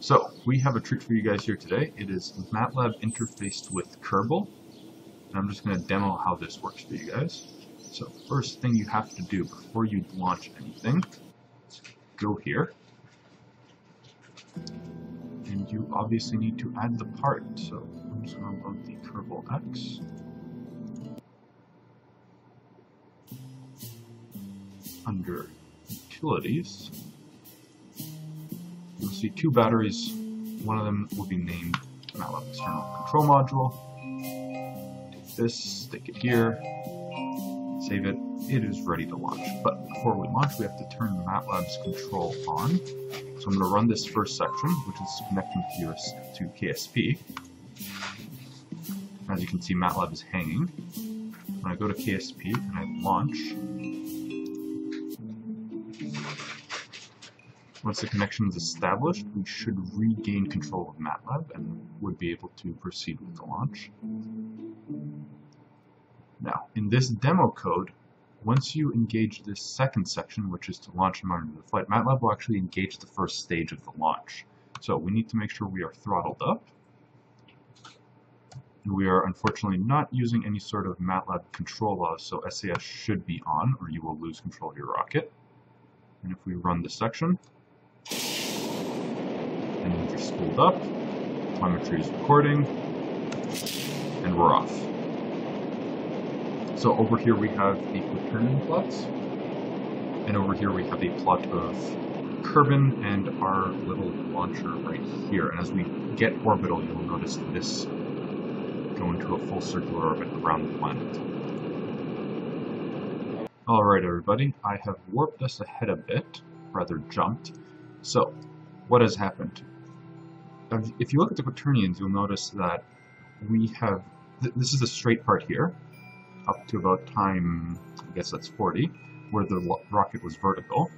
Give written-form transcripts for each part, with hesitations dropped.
So, we have a treat for you guys here today. It is Matlab interfaced with Kerbal. And I'm just going to demo how this works for you guys. So, first thing you have to do before you launch anything is go here. And you obviously need to add the part. So, I'm just going to load the Kerbal X. Under Utilities, you'll see two batteries. One of them will be named Matlab External Control Module. Take this, stick it here, save it. It is ready to launch. But before we launch, we have to turn Matlab's control on. So I'm going to run this first section, which is connecting to KSP. As you can see, Matlab is hanging. When I go to KSP and I launch, once the connection is established, we should regain control of Matlab and would be able to proceed with the launch. Now, in this demo code, once you engage this second section, which is to launch and monitor the flight, Matlab will actually engage the first stage of the launch. So we need to make sure we are throttled up. And we are unfortunately not using any sort of Matlab control laws, so SAS should be on, or you will lose control of your rocket. And if we run the section, engines are spooled up, telemetry is recording, and we're off. So over here we have the quaternion plots, and over here we have a plot of Kerbin and our little launcher right here. And as we get orbital, you'll notice this go into a full circular orbit around the planet. Alright everybody, I have warped us ahead a bit, rather jumped. So, what has happened? If you look at the quaternions, you'll notice that we have, this is the straight part here, up to about time, I guess that's 40, where the rocket was vertical.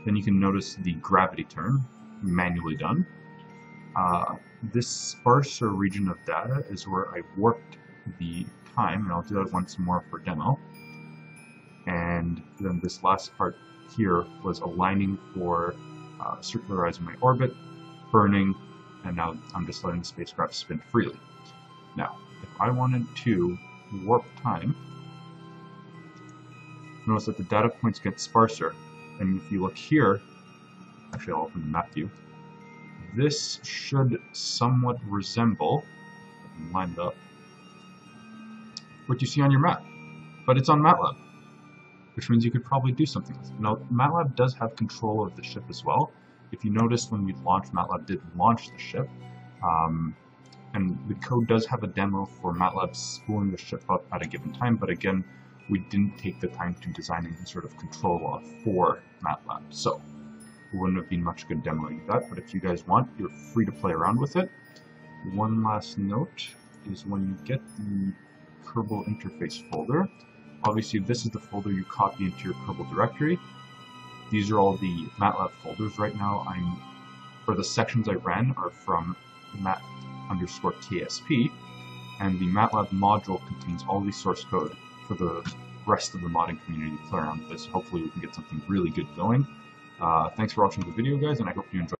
Then you can notice the gravity turn, manually done. This sparser region of data is where I warped the time, and I'll do that once more for demo. And then this last part here was aligning for circularizing my orbit, burning, and now I'm just letting the spacecraft spin freely. Now, if I wanted to warp time, notice that the data points get sparser. And if you look here, actually I'll open the map view, this should somewhat resemble, lined up, what you see on your map. But it's on Matlab, which means you could probably do something with it. Now, Matlab does have control of the ship as well. If you noticed when we launched, Matlab did launch the ship. And the code does have a demo for Matlab spooling the ship up at a given time, but again, we didn't take the time to design any sort of control law for Matlab. So, it wouldn't have been much good demoing that, but if you guys want, you're free to play around with it. One last note is when you get the Kerbal interface folder, obviously this is the folder you copy into your Kerbal directory. These are all the Matlab folders right now. For the sections I ran are from mat_KSP, and the Matlab module contains all the source code for the rest of the modding community to play around with this. Hopefully we can get something really good going. Thanks for watching the video, guys, and I hope you enjoyed.